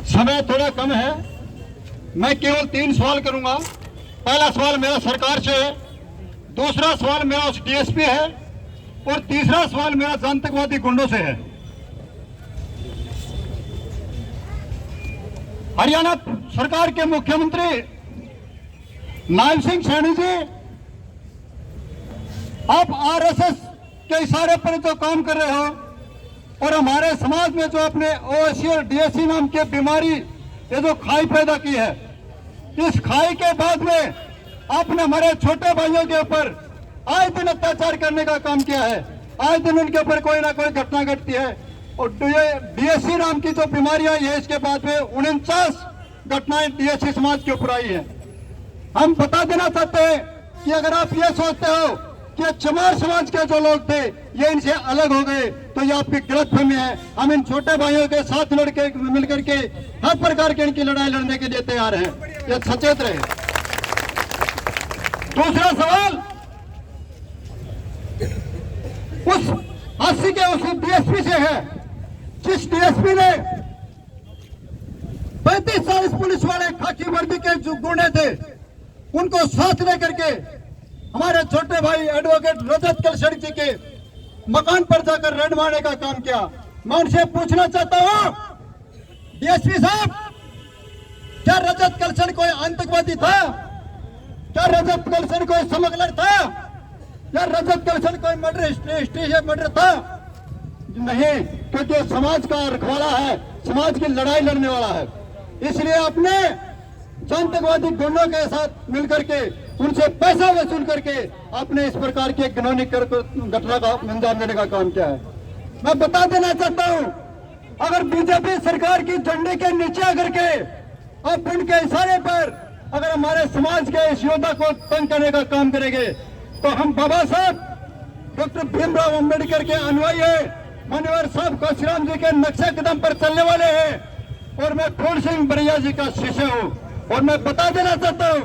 समय थोड़ा कम है, मैं केवल 3 सवाल करूंगा। पहला सवाल मेरा सरकार से है, दूसरा सवाल मेरा उस डीएसपी है और तीसरा सवाल मेरा आतंकवादी गुंडों से है। हरियाणा सरकार के मुख्यमंत्री नायब सिंह सैनी जी, आप आरएसएस के इशारे पर जो काम कर रहे हो और हमारे समाज में जो आपने ओएससी और डीएससी नाम की बीमारी, ये जो खाई पैदा की है, इस खाई के बाद में आपने हमारे छोटे भाइयों के ऊपर आए दिन अत्याचार करने का काम किया है। आए दिन उनके ऊपर कोई ना कोई घटना घटती है और डीएससी नाम की जो बीमारी आई है, इसके बाद में 49 घटनाएं डीएससी समाज के ऊपर आई है। हम बता देना चाहते हैं कि अगर आप ये सोचते हो कि चमार समाज के जो लोग थे ये इनसे अलग हो गए, तो ये आपकी गलतफहमी है। हम इन छोटे भाइयों के साथ मिलकर के हर प्रकार की इनकी लड़ाई लड़ने के लिए तैयार हैं, ये सचेत रहे। दूसरा सवाल, उस 80 के उस डीएसपी से है, जिस डीएसपी ने 35 साल इस पुलिस वाले खाकी वर्दी के जो गुंडे थे उनको साथ लेकर के हमारे छोटे भाई एडवोकेट रजत कलशेड़ जी के मकान पर जाकर रेड मारने का काम किया। मैं उनसे पूछना चाहता हूं, डीएसपी साहब, क्या रजत कलशेड़ कोई आतंकवादी था? क्या रजत कलशेड़ कोई स्मगलर था? या रजत कलशेड़ कोई मर्डर था? नहीं, क्योंकि समाज का रखवाला है, समाज की लड़ाई लड़ने वाला है। इसलिए आपने आतंकवादी गुंडों के साथ मिलकर के उनसे पैसा वसूल करके आपने इस प्रकार की घिनौनी घटना का अंजाम देने का काम किया है। मैं बता देना चाहता हूं, अगर बीजेपी सरकार की झंडे के नीचे आकर के आप उनके इशारे पर अगर हमारे समाज के इस योद्धा को तंग करने का काम करेंगे, तो हम बाबा साहब डॉक्टर भीमराव अंबेडकर के अनुयायी है, मान्यवर साहब काशीराम जी के नक्शे कदम पर चलने वाले हैं और मैं फूल सिंह बरिया जी का शिष्य हूं। और मैं बता देना चाहता हूं,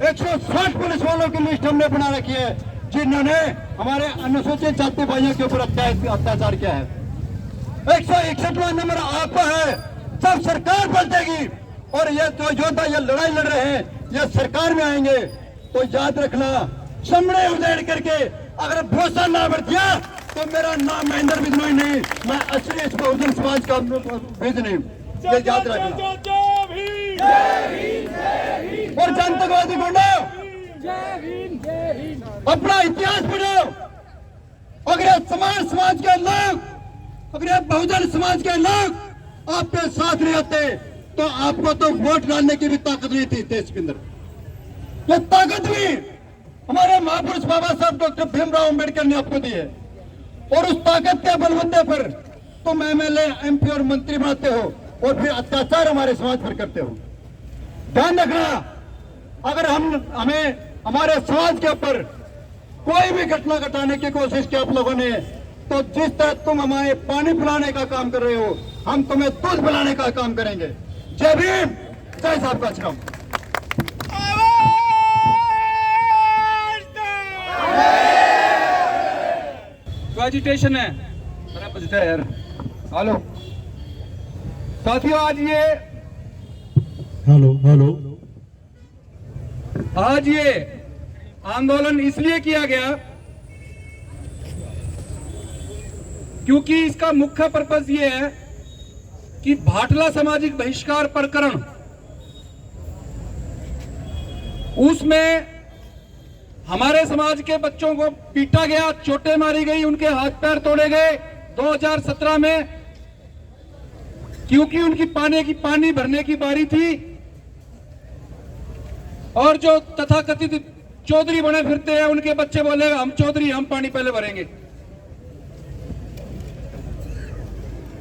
160 पुलिस वालों की लिस्ट हमने बना रखी है जिन्होंने हमारे अनुसूचित जाति भाइयों के ऊपर अत्याचार किया है। 161वां नंबर आपका है। जब सरकार बदलेगी और ये जो योद्धा ये लड़ाई लड़ रहे हैं ये सरकार में आएंगे, तो याद रखना, चमड़े उधेड़ करके अगर भरोसा ना बढ़ दिया तो मेरा नाम महेंद्र बिजनोई नहीं, मैं असली इस बहुजन समाज का बिजनी, ये याद रखना। और आतंकवादी गुंडों, अपना इतिहास पढ़ो। अगर समाज के लोग, अगर बहुजन समाज के लोग आपके साथ नहीं आते तो आपको तो वोट डालने की भी ताकत नहीं थी देश के अंदर। ये ताकत भी हमारे महापुरुष बाबा साहब डॉक्टर भीमराव अंबेडकर ने आपको दी है और उस ताकत के बलबूते पर तुम एमएलए, एमपी और मंत्री बनाते हो और फिर अत्याचार हमारे समाज पर करते हो। ध्यान रखना, अगर हमें हमारे समाज के ऊपर कोई भी घटना घटाने की कोशिश की आप लोगों ने, तो जिस तरह तुम हमें पानी पिलाने का काम कर रहे हो, हम तुम्हें दूध पिलाने का काम करेंगे। जय भीम, जय साहब का श्रम। एजिटेशन है यार। हेलो साथियों, आज ये आंदोलन इसलिए किया गया क्योंकि इसका मुख्य पर्पस ये है कि भाटला सामाजिक बहिष्कार प्रकरण, उसमें हमारे समाज के बच्चों को पीटा गया, चोटें मारी गई, उनके हाथ पैर तोड़े गए 2017 में, क्योंकि उनकी पानी भरने की बारी थी और जो तथाकथित चौधरी बने फिरते हैं उनके बच्चे बोले हम चौधरी, हम पानी पहले भरेंगे।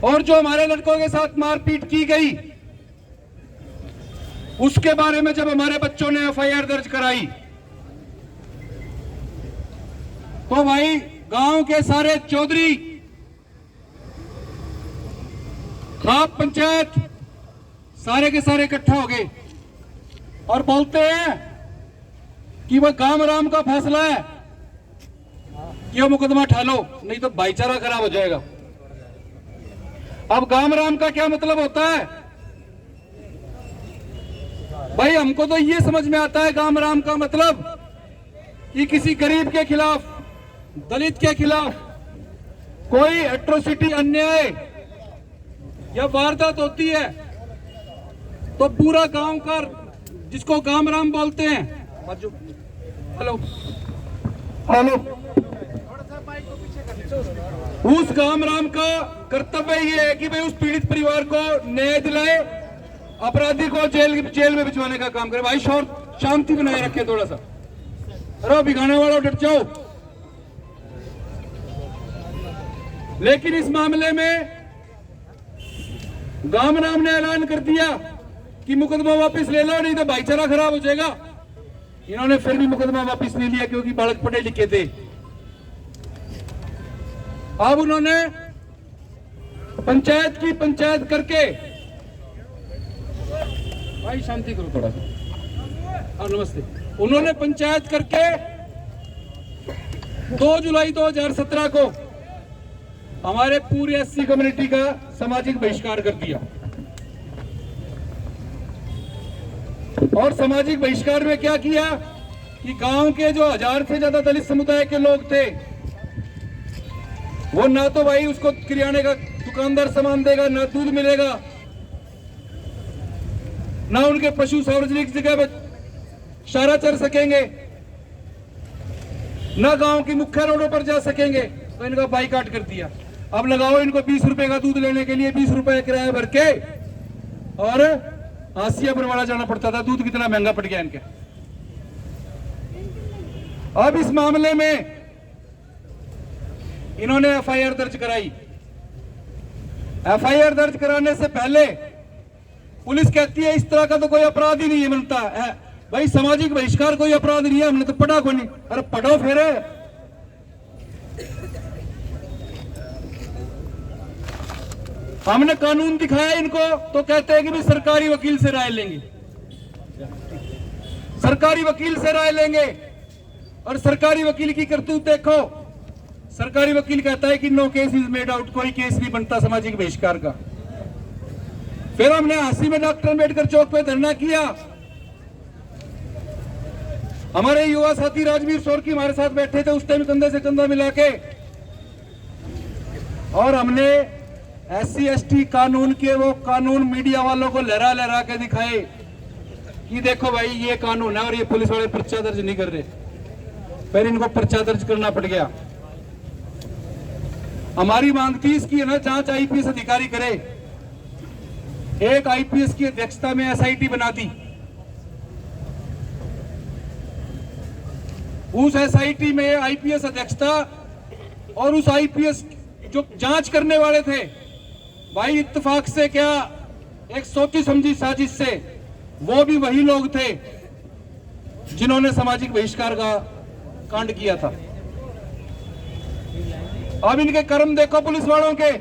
और जो हमारे लड़कों के साथ मारपीट की गई उसके बारे में जब हमारे बच्चों ने एफआईआर दर्ज कराई तो भाई गांव के सारे चौधरी, खाप पंचायत सारे के सारे इकट्ठा हो गए और बोलते हैं कि वह गांव राम का फैसला है कि वो मुकदमा उठा लो, नहीं तो भाईचारा खराब हो जाएगा। अब गांव राम का क्या मतलब होता है भाई हमको तो ये समझ में आता है काम राम का मतलब कि किसी गरीब के खिलाफ, दलित के खिलाफ कोई एट्रोसिटी, अन्याय या वारदात होती है तो पूरा गांव का, जिसको गाम राम बोलते हैं, हेलो हेलो, उस गाम राम का कर्तव्य ये है कि भाई उस पीड़ित परिवार को न्याय दिलाए, अपराधी को जेल में भिजवाने का काम करे। भाई शांति बनाए रखे थोड़ा सा। अरे बिगाने वालों डट जाओ। लेकिन इस मामले में गाम राम ने ऐलान कर दिया कि मुकदमा वापस ले लो, नहीं तो भाईचारा खराब हो जाएगा। इन्होंने फिर भी मुकदमा वापस नहीं लिया क्योंकि बालक पढ़े लिखे थे। अब उन्होंने पंचायत की पंचायत करके, भाई शांति करो थोड़ा सा, नमस्ते, उन्होंने पंचायत करके 2 जुलाई 2017 को हमारे पूरे एससी कम्युनिटी का सामाजिक बहिष्कार कर दिया। और सामाजिक बहिष्कार में क्या किया कि गांव के जो 1000 से ज्यादा दलित समुदाय के लोग थे, वो ना तो भाई उसको किराने का दुकानदार सामान देगा, ना दूध मिलेगा, ना उनके पशु सार्वजनिक जगह पर चारा चर सकेंगे, ना गांव की मुख्य रोडों पर जा सकेंगे। तो इनका बाइकाट कर दिया। अब लगाओ इनको 20 रुपए का दूध लेने के लिए 20 रुपए किराया भर के और आसिया बरवाड़ा जाना पड़ता था। दूध कितना महंगा पड़ गया इनके। अब इस मामले में इन्होंने एफआईआर दर्ज कराई। एफआईआर दर्ज कराने से पहले पुलिस कहती है इस तरह का तो कोई अपराध ही नहीं है बनता है। भाई सामाजिक बहिष्कार कोई अपराध नहीं है, हमने तो पढ़ा कोई नहीं। अरे पढ़ो फिर। हमने कानून दिखाया इनको तो कहते हैं कि भी सरकारी वकील से राय लेंगे, सरकारी वकील से राय लेंगे। और सरकारी वकील की करतूत देखो। सरकारी वकील कहता है कि no case is made out, कोई केस नहीं बनता सामाजिक बहिष्कार का। फिर हमने हांसी में डॉक्टर अम्बेडकर चौक पे धरना किया। हमारे युवा साथी राजवीर सोरकी हमारे साथ बैठे थे उस टाइम, कंधे से कंधा मिला के। और हमने एससी एसटी कानून के वो कानून मीडिया वालों को लहरा लहरा के दिखाए कि देखो भाई ये कानून है और ये पुलिस वाले पर्चा दर्ज नहीं कर रहे। फिर इनको पर्चा दर्ज करना पड़ गया। हमारी मांग थी इसकी है ना जांच आईपीएस अधिकारी करे। एक आईपीएस की अध्यक्षता में एसआईटी बना दी। उस एसआईटी में आईपीएस अध्यक्षता और उस आईपीएस जो जांच करने वाले थे, भाई इत्तेफाक से क्या एक सोची समझी साजिश से वो भी वही लोग थे जिन्होंने सामाजिक बहिष्कार का कांड किया था। अब इनके कर्म देखो पुलिस वालों के।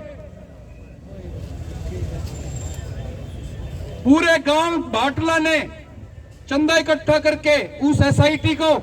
पूरे गांव भाटला ने चंदा इकट्ठा करके उस एसआईटी को